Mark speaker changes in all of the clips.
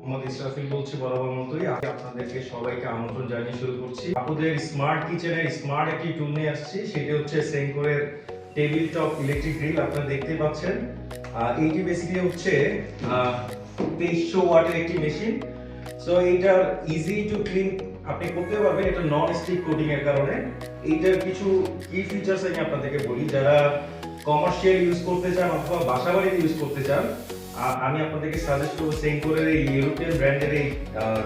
Speaker 1: মোহাম্মদ ইসরাফিল বলছি বরাবর মতোই আপনাদেরকে সবাইকে আমন্ত্রণ জানিয়ে শুরু করছি আপনাদের স্মার্ট কিচেনের স্মার্ট একটি টুল নিয়ে আসছি সেটি হচ্ছে সেনকোরের টেবিল টপ ইলেকট্রিক গ্রিল আপনারা দেখতেই পাচ্ছেন এইটি বেসিক্যালি হচ্ছে 2300 ওয়াটের একটি মেশিন সো এইটার ইজি টু ক্লিন আপনি করতে পারবেন এটা নন স্টিক কোটিং এর কারণে এইটার কিছু কি ফিচারস আমি আপনাদেরকে বলি যারা কমার্শিয়াল ইউজ করতে চান অথবা বাসাবাড়িতে ইউজ করতে চান আমি আপনাদেরকে সাজেস্ট করব সেনকোরের এই ইউরোপিয়ান ব্র্যান্ডের এই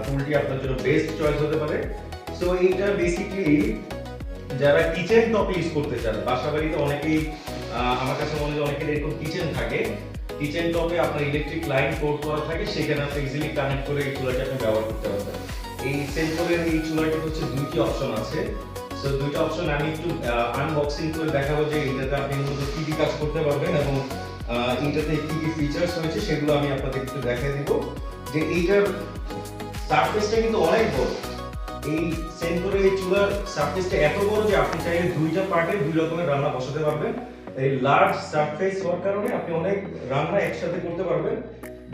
Speaker 1: টুলটি আপনার জন্য বেস্ট চয়েস হতে পারে সো এইটা বেসিক্যালি যারা কিচেন টপ ইউজ করতে চান বাসাবাড়িতে অনেকেই আমার কাছে মনে হয় অনেকের এরকম কিচেন থাকে কিচেন টপে আপনার ইলেকট্রিক লাইন পোর্ট করা থাকে সেখানে আপনি ইজিলি কানেক্ট করে এই চুলাটা আপনি ব্যবহার করতে পারবেন এই সেনকোরের এই চুলাটি হচ্ছে দুইটি অপশন আছে সো দুইটা অপশন আমি একটু আনবক্সিং করে দেখাবো যে এটাতে আপনি মূলত কি কি কাজ করতে পারবেন এবং এইটাতে কি কি ফিচারস রয়েছে সেগুলো আমি আপনাদের একটু দেখাই দিব যে এইটার সারফেসটা কিন্তু অনেক বড় এই সেনকোরের এই চুলার সারফেসটা এত বড় যে আপনি চাইলে দুইটা পার্টে দুই রকমের রান্না বসাতে পারবেন এই লার্জ সারফেস হওয়ার কারণে আপনি অনেক রান্না একসাথে করতে পারবেন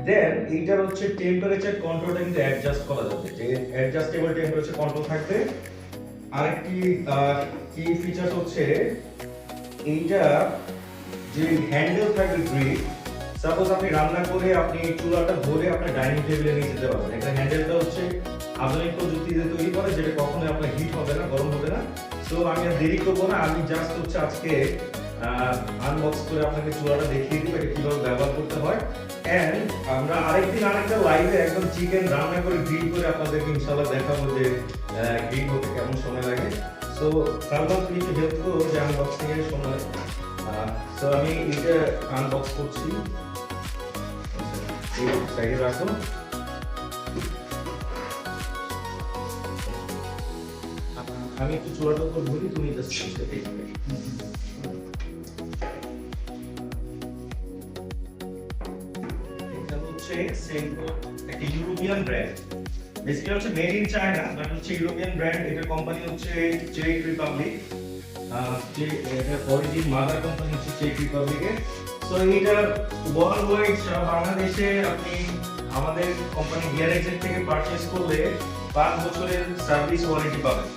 Speaker 1: দেন এইটার হচ্ছে টেম্পারেচার কন্ট্রোলটা কিন্তু অ্যাডজাস্ট করা যাবে যে অ্যাডজাস্টেবল টেম্পারেচার কন্ট্রোল থাকবে আরেকটি কি ফিচারস হচ্ছে এইটা যে হ্যান্ডেল থাকবে গ্রিল সাপোজ আপনি রান্না করে আপনি চুলাটা ধরে আপনার ডাইনিং টেবিলে নিয়ে যেতে পারবেন এটা হ্যান্ডেলটা হচ্ছে আধুনিক প্রযুক্তিতে তৈরি করে যেটা কখনোই আপনার হিট হবে না গরম হবে না সো আমি আর দেরি করবো না আমি জাস্ট হচ্ছে আজকে আনবক্স করে আপনাকে চুলাটা দেখিয়ে দিব এটা কিভাবে ব্যবহার করতে হয় এন্ড আমরা আরেকদিন আরেকটা লাইভে একদম চিকেন রান্না করে গ্রিল করে আপনাদেরকে ইনশাআল্লাহ দেখাবো যে গ্রিল হতে কেমন সময় লাগে সো সালমান তুমি একটু হেল্প করো যে আনবক্সিং এর সময় সো আমি এটা আনবক্স করছি এই সাইডে রাখো আমি একটু চুলাটার উপর ধরি তুমি জাস্ট সেটা দেখবে এটা হচ্ছে সেনকোর একটা ইউরোপিয়ান ব্র্যান্ড বেসিক্যালি হচ্ছে মেড ইন চায়না বাট হচ্ছে ইউরোপিয়ান ব্র্যান্ড এটা কোম্পানি হচ্ছে চেক রিপাবলিক যে এর অরিজিন মাদার কোম্পানি হচ্ছে চেক রিপাবলিকের সো এটা ওয়ার্ল্ড ওয়াইড সারা বাংলাদেশে আপনি আমাদের কোম্পানি গ্যারেজের থেকে পারচেজ করলে 5 বছরের সার্ভিস ওয়ারেন্টি পাবেন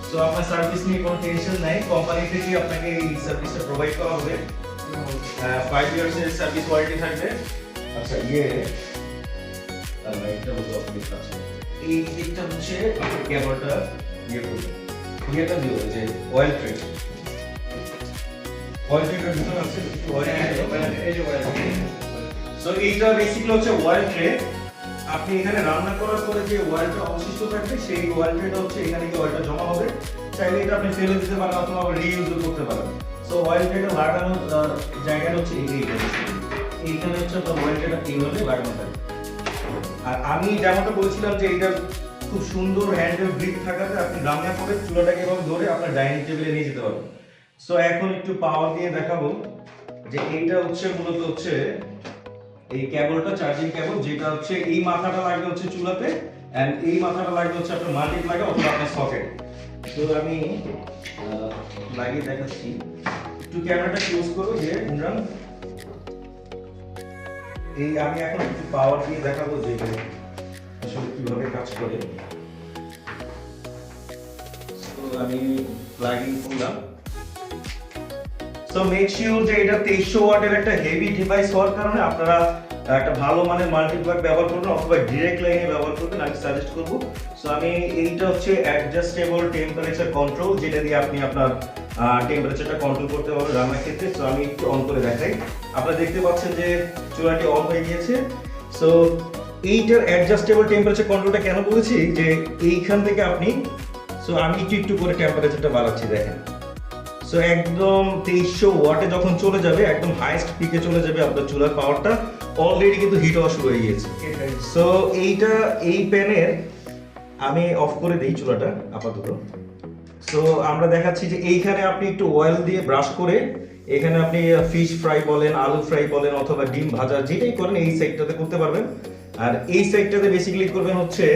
Speaker 1: সো আপনার সার্ভিস নিয়ে কোনো টেনশন নাই কোম্পানি থেকে আপনাকে এই সার্ভিসটা প্রোভাইড করা হবে 5 ইয়ার্স এর সার্ভিস ওয়ারেন্টি থাকবে আচ্ছা এটা বলতে আপনি আছে এই দিকটা হচ্ছে আপনি কেবলটা করবেন এটা দিও যে অয়েল ট্রেড অয়েল ট্রেডের ভিতরে আছে এই যে অয়েল সো এইটা বেসিক্যালি হচ্ছে অয়েল ট্রেড আপনি এখানে রান্না করার পরে যে অয়েলটা অবশিষ্ট থাকবে সেই অয়েল ট্রেটা হচ্ছে এখানে কি অয়েলটা জমা হবে চাইলে এটা আপনি ফেলে দিতে পারেন অথবা আবার রিইউজ করতে পারেন সো অয়েল ট্রেটা লাগানোর জায়গাটা হচ্ছে এইখানে হচ্ছে আপনার অয়েল ট্রেটা এইভাবে লাগানো থাকে আর আমি যেমনটা বলেছিলাম যে এটা খুব সুন্দর হ্যান্ডেল গ্রিপ থাকাতে আপনি রান্না করে চুলাটাকে এভাবে ধরে আপনার ডাইনিং টেবিলে নিয়ে যেতে পারবেন সো এখন একটু পাওয়ার দিয়ে দেখাবো যে এইটা হচ্ছে মূলত হচ্ছে এই কেবলটা চার্জিং কেবল যেটা হচ্ছে এই মাথাটা লাগবে হচ্ছে চুলাতে এন্ড এই মাথাটা লাগবে হচ্ছে আপনার মাল্টি প্লাগে অথবা আপনার সকেট তো আমি লাগিয়ে দেখাচ্ছি একটু ক্যামেরাটা ক্লোজ করো যে ইমরান এই আমি এখন একটু পাওয়ার দিয়ে দেখাবো যে আসলে কিভাবে কাজ করে সো আমি প্লাগিং করলাম সো মেক শিওর যে এটা 2300 ওয়াটের একটা হেভি ডিভাইস হওয়ার কারণে আপনারা একটা ভালো মানের মাল্টিপ্লাগ ব্যবহার করবেন অথবা ডাইরেক্ট লাইনে ব্যবহার করবেন আমি সাজেস্ট করব সো আমি এইটা হচ্ছে অ্যাডজাস্টেবল টেম্পারেচার কন্ট্রোল যেটা দিয়ে আপনি আপনার টেম্পারেচারটা কন্ট্রোল করতে পারবেন রান্নার ক্ষেত্রে সো আমি একটু অন করে দেখাই আপনারা দেখতে পাচ্ছেন যে চুলাটি অন হয়ে গিয়েছে সো এইটার অ্যাডজাস্টেবল টেম্পারেচার কন্ট্রোলটা কেন বলেছি যে এইখান থেকে আপনি সো আমি একটু করে টেম্পারেচারটা বাড়াচ্ছি দেখেন সো একদম 2300 ওয়াটে যখন চলে যাবে একদম হাইয়েস্ট পিকে চলে যাবে আপনার চুলার পাওয়ারটা অলরেডি কিন্তু হিট হওয়া শুরু হয়ে গিয়েছে সো এই প্যানের আমি অফ করে দেই চুলাটা আপাতত সো আমরা দেখাচ্ছি যে এইখানে আপনি একটু অয়েল দিয়ে ব্রাশ করে এখানে আপনি ফিশ ফ্রাই বলেন আলু ফ্রাই বলেন অথবা ডিম ভাজা যেটাই করেন এই সাইডটাতে করতে পারবেন আর এই সাইডটাতে বেসিক্যালি করবেন হচ্ছে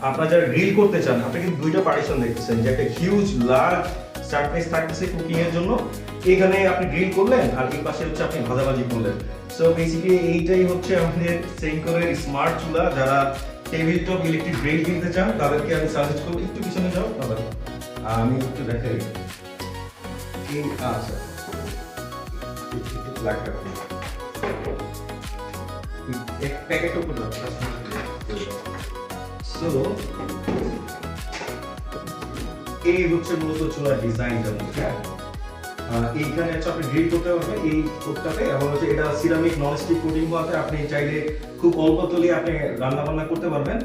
Speaker 1: আপনারা যারা গ্রিল করতে চান আপনি কিন্তু দুইটা পার্টিশন দেখতেছেন যে একটা হিউজ লার্জ সারফেস থাকতেছে কুকিং এর জন্য এখানে আপনি গ্রিল করলেন আর এই পাশে হচ্ছে আপনি ভাজাভাজি করলেন। সো বেসিক্যালি এইটাই হচ্ছে আমাদের সেনকোরের স্মার্ট চুলা। যারা টেবিল টপ ইলেকট্রিক গ্রিল কিনতে চান তাদেরকে আমি সাজেস্ট করবো একটু পিছনে যাও বাবা, আমি একটু দেখাই এই আচ্ছা এক প্যাকেট উপর দাও। সো এই হচ্ছে মূলত চুলার ডিজাইনটা। এইখানে হচ্ছে আপনি গ্রিল করতে পারবেন এই কোটটাতে, এবং হচ্ছে এটা সিরামিক নন স্টিক কোটিং হওয়াতে আপনি চাইলে খুব অল্প তলে আপনি রান্না বান্না করতে পারবেন।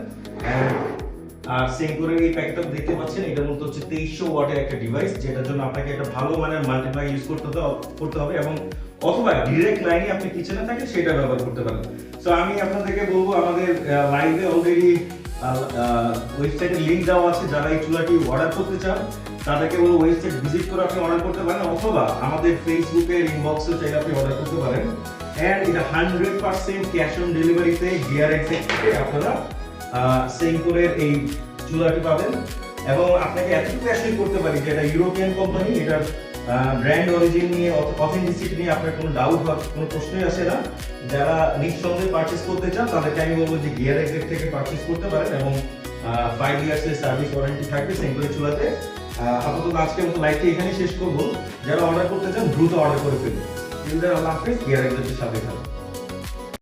Speaker 1: আর সেনকোরের এই প্যাকেটটা দেখতে পাচ্ছেন, এটা মূলত হচ্ছে 2300 ওয়াটের একটা ডিভাইস, যেটার জন্য আপনাকে একটা ভালো মানের মাল্টিপ্লাই ইউজ করতে হবে, এবং অথবা ডিরেক্ট লাইনে আপনি কিচেনে থাকে সেটা ব্যবহার করতে পারেন। সো আমি আপনাদেরকে বলবো আমাদের লাইভে অলরেডি ওয়েবসাইটের লিংক দেওয়া আছে, যারা এই চুলাটি অর্ডার করতে চান তাদেরকে বলবো ওয়েবসাইট ভিজিট করে আপনি অর্ডার করতে পারেন, অথবা আমাদের ফেসবুকের ইনবক্সে চাইলে আপনি অর্ডার করতে পারেন। এন্ড এটা 100% ক্যাশ অন ডেলিভারিতে GRX থেকে আপনারা সেনকোরের এই চুলাটি পাবেন। এবং আপনাকে এতটুকু অ্যাসিওর করতে পারি যে এটা ইউরোপিয়ান কোম্পানি, এটার ব্র্যান্ড অরিজিন নিয়ে অথেন্টিসিটি নিয়ে আপনার কোনো ডাউট হওয়ার কোনো প্রশ্নই আসে না। যারা নিঃসন্দেহে পারচেজ করতে চান তাদেরকে আমি বলবো যে GRX থেকে পারচেজ করতে পারেন, এবং 5 ইয়ার্সের সার্ভিস ওয়ারেন্টি থাকবে সেনকোরের চুলাতে। আপাতত আজকের মতো লাইভটি এখানেই শেষ করবো। যারা অর্ডার করতে চান দ্রুত অর্ডার করে ফেলুন। আল্লাহ হাফেজ, GRX এর সাথে থাকুন।